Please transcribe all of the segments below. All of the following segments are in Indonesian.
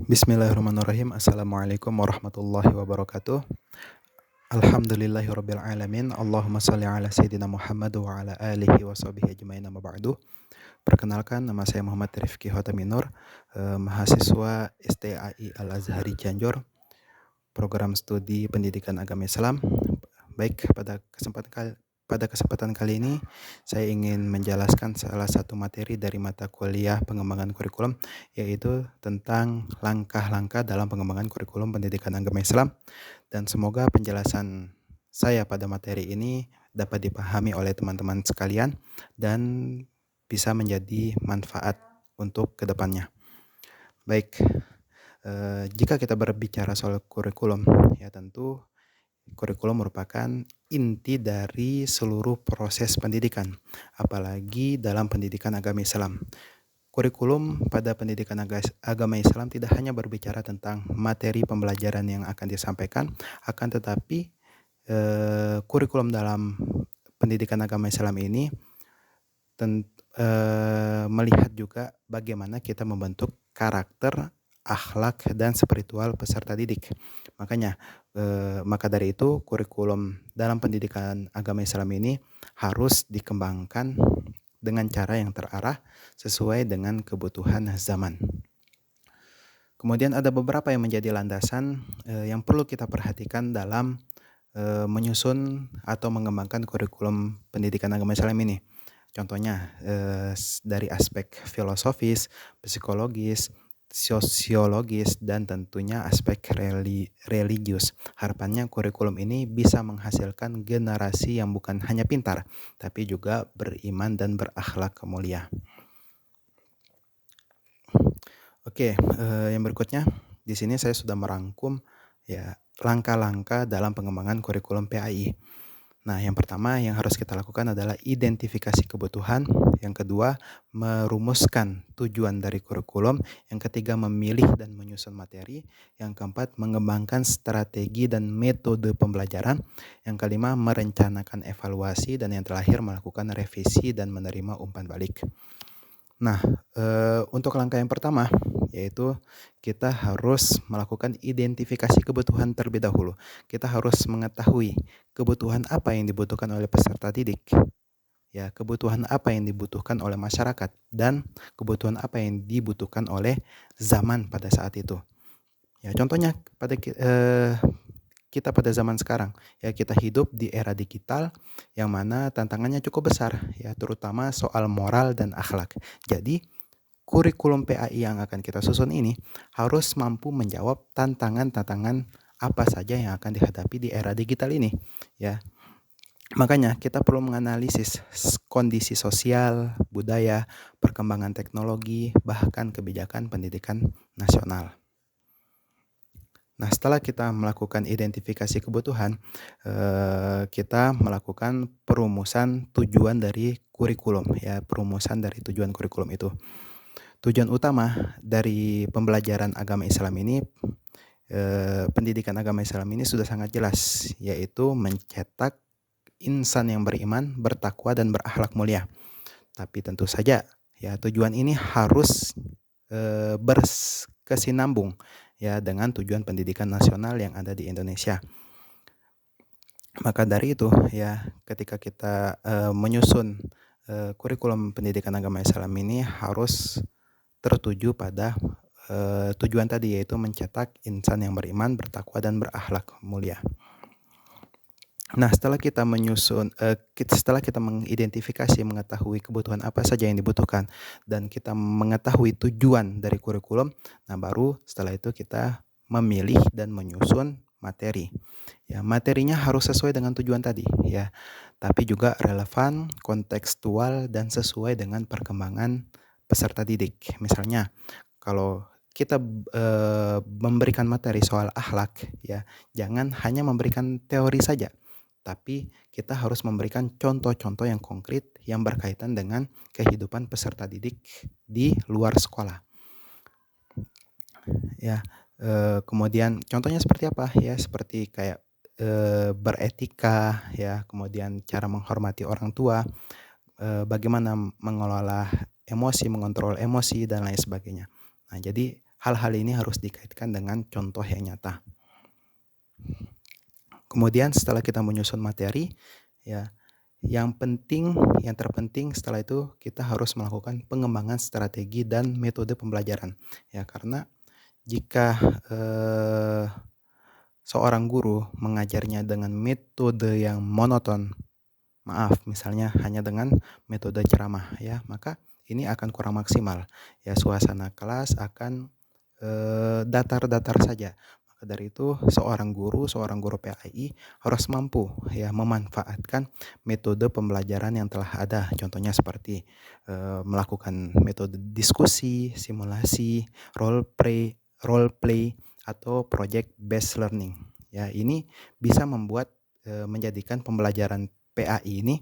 Bismillahirrahmanirrahim. Assalamualaikum warahmatullahi wabarakatuh. Alhamdulillahirabbil alamin. Allahumma shalli ala sayyidina Muhammad wa ala alihi wa sahbihi ajmain, amma ba'du. Perkenalkan, nama saya Muhammad Rifki Hotaminur, mahasiswa STAI Al-Azhari Cianjur, program studi pendidikan agama Islam. Baik, pada kesempatan kali ini saya ingin menjelaskan salah satu materi dari mata kuliah pengembangan kurikulum, yaitu tentang langkah-langkah dalam pengembangan kurikulum pendidikan agama Islam, dan semoga penjelasan saya pada materi ini dapat dipahami oleh teman-teman sekalian dan bisa menjadi manfaat untuk kedepannya. Baik, jika kita berbicara soal kurikulum, ya tentu kurikulum merupakan inti dari seluruh proses pendidikan, apalagi dalam pendidikan agama Islam. Kurikulum pada pendidikan agama Islam tidak hanya berbicara tentang materi pembelajaran yang akan disampaikan, akan tetapi kurikulum dalam pendidikan agama Islam ini melihat juga bagaimana kita membentuk karakter, akhlak, dan spiritual peserta didik. Maka dari itu kurikulum dalam pendidikan agama Islam ini harus dikembangkan dengan cara yang terarah sesuai dengan kebutuhan zaman. Kemudian ada beberapa yang menjadi landasan yang perlu kita perhatikan dalam menyusun atau mengembangkan kurikulum pendidikan agama Islam ini. Contohnya dari aspek filosofis, psikologis, sosiologis, dan tentunya aspek religius. Harapannya kurikulum ini bisa menghasilkan generasi yang bukan hanya pintar, tapi juga beriman dan berakhlak mulia. Oke, yang berikutnya di sini saya sudah merangkum ya langkah-langkah dalam pengembangan kurikulum PAI. Nah, yang pertama yang harus kita lakukan adalah identifikasi kebutuhan, yang kedua merumuskan tujuan dari kurikulum, yang ketiga memilih dan menyusun materi, yang keempat mengembangkan strategi dan metode pembelajaran, yang kelima merencanakan evaluasi, dan yang terakhir melakukan revisi dan menerima umpan balik. Nah, untuk langkah yang pertama yaitu kita harus melakukan identifikasi kebutuhan terlebih dahulu. Kita harus mengetahui kebutuhan apa yang dibutuhkan oleh peserta didik, ya, kebutuhan apa yang dibutuhkan oleh masyarakat, dan kebutuhan apa yang dibutuhkan oleh zaman pada saat itu. Ya, contohnya pada kita pada zaman sekarang, ya, kita hidup di era digital yang mana tantangannya cukup besar, ya, terutama soal moral dan akhlak. Jadi kurikulum PAI yang akan kita susun ini harus mampu menjawab tantangan-tantangan apa saja yang akan dihadapi di era digital ini, ya. Makanya kita perlu menganalisis kondisi sosial, budaya, perkembangan teknologi, bahkan kebijakan pendidikan nasional. Nah, setelah kita melakukan identifikasi kebutuhan, kita melakukan perumusan tujuan dari kurikulum, ya, perumusan dari tujuan kurikulum itu. Tujuan utama dari pembelajaran agama Islam ini, pendidikan agama Islam ini sudah sangat jelas, yaitu mencetak insan yang beriman, bertakwa, dan berakhlak mulia. Tapi tentu saja, ya, tujuan ini harus berkesinambung, ya, dengan tujuan pendidikan nasional yang ada di Indonesia. Maka dari itu, ya, ketika kita menyusun kurikulum pendidikan agama Islam ini harus tertuju pada tujuan tadi, yaitu mencetak insan yang beriman, bertakwa, dan berakhlak mulia. Nah, setelah kita mengidentifikasi, mengetahui kebutuhan apa saja yang dibutuhkan, dan kita mengetahui tujuan dari kurikulum, nah baru setelah itu kita memilih dan menyusun materi. Ya, materinya harus sesuai dengan tujuan tadi, ya, tapi juga relevan, kontekstual, dan sesuai dengan perkembangan peserta didik. Misalnya, kalau kita memberikan materi soal akhlak, ya, jangan hanya memberikan teori saja, tapi kita harus memberikan contoh-contoh yang konkret yang berkaitan dengan kehidupan peserta didik di luar sekolah. Ya, kemudian contohnya seperti apa? Ya, seperti kayak beretika, ya, kemudian cara menghormati orang tua, bagaimana mengelola emosi, mengontrol emosi, dan lain sebagainya. Nah, jadi hal-hal ini harus dikaitkan dengan contoh yang nyata. Kemudian setelah kita menyusun materi, ya, yang terpenting setelah itu kita harus melakukan pengembangan strategi dan metode pembelajaran. Ya, karena jika seorang guru mengajarnya dengan metode yang monoton, misalnya hanya dengan metode ceramah, ya, maka ini akan kurang maksimal. Ya, suasana kelas akan datar-datar saja. Maka dari itu seorang guru PAI harus mampu ya memanfaatkan metode pembelajaran yang telah ada. Contohnya seperti melakukan metode diskusi, simulasi, role play atau project based learning. Ya, ini bisa menjadikan pembelajaran PAI ini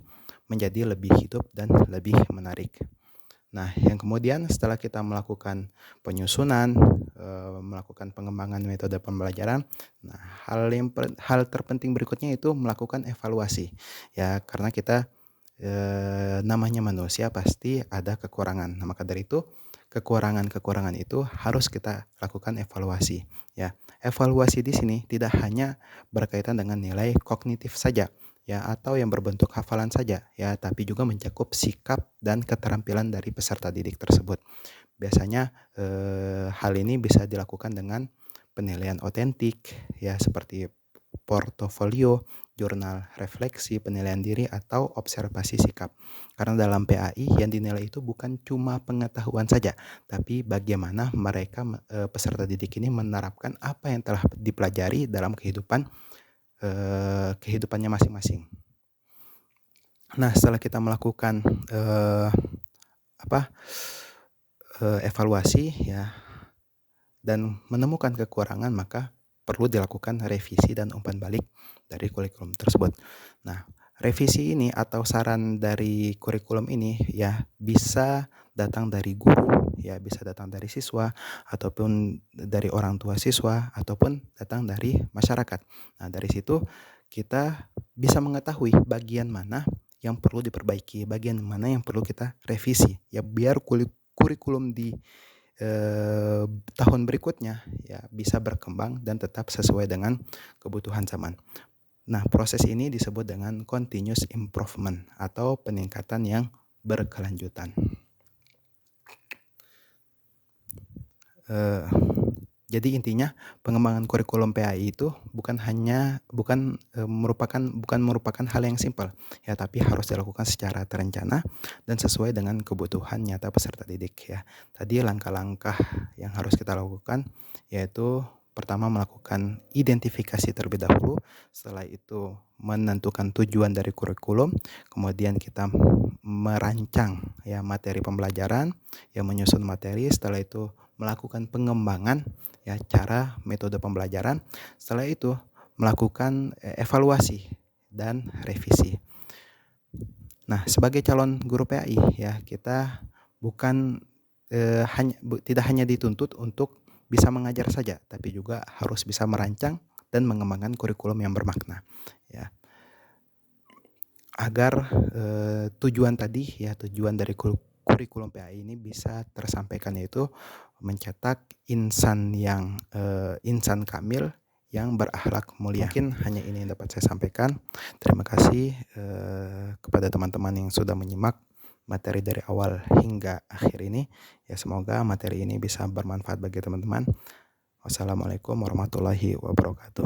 menjadi lebih hidup dan lebih menarik. Nah, yang kemudian setelah kita melakukan penyusunan, melakukan pengembangan metode pembelajaran, nah hal terpenting berikutnya itu melakukan evaluasi. Ya, karena kita namanya manusia pasti ada kekurangan. Nah, maka dari itu kekurangan-kekurangan itu harus kita lakukan evaluasi. Ya, evaluasi di sini tidak hanya berkaitan dengan nilai kognitif saja, ya, atau yang berbentuk hafalan saja, ya, tapi juga mencakup sikap dan keterampilan dari peserta didik tersebut. Biasanya hal ini bisa dilakukan dengan penilaian otentik, ya, seperti portofolio, jurnal refleksi, penilaian diri, atau observasi sikap. Karena dalam PAI yang dinilai itu bukan cuma pengetahuan saja, tapi bagaimana mereka peserta didik ini menerapkan apa yang telah dipelajari dalam kehidupannya masing-masing. Nah, setelah kita melakukan evaluasi, ya, dan menemukan kekurangan, maka perlu dilakukan revisi dan umpan balik dari kurikulum tersebut. Nah, revisi ini atau saran dari kurikulum ini ya bisa datang dari guru, ya, bisa datang dari siswa ataupun dari orang tua siswa ataupun datang dari masyarakat. Nah, dari situ kita bisa mengetahui bagian mana yang perlu diperbaiki, bagian mana yang perlu kita revisi, ya, biar kurikulum di tahun berikutnya ya bisa berkembang dan tetap sesuai dengan kebutuhan zaman. Nah, proses ini disebut dengan continuous improvement atau peningkatan yang berkelanjutan. Jadi intinya pengembangan kurikulum PAI itu bukan merupakan hal yang simpel, ya, tapi harus dilakukan secara terencana dan sesuai dengan kebutuhan nyata peserta didik, ya. Tadi langkah-langkah yang harus kita lakukan yaitu pertama melakukan identifikasi terlebih dahulu, setelah itu menentukan tujuan dari kurikulum, kemudian kita merancang ya materi pembelajaran, ya, menyusun materi, setelah itu melakukan pengembangan ya cara metode pembelajaran, setelah itu melakukan evaluasi dan revisi. Nah, sebagai calon guru PAI ya kita tidak hanya dituntut untuk bisa mengajar saja, tapi juga harus bisa merancang dan mengembangkan kurikulum yang bermakna, ya, agar tujuan dari kurikulum PAI ini bisa tersampaikan, yaitu mencetak insan kamil yang berakhlak mulia. Mungkin hanya ini yang dapat saya sampaikan. Terima kasih kepada teman-teman yang sudah menyimak materi dari awal hingga akhir ini. Ya, semoga materi ini bisa bermanfaat bagi teman-teman. Wassalamualaikum warahmatullahi wabarakatuh.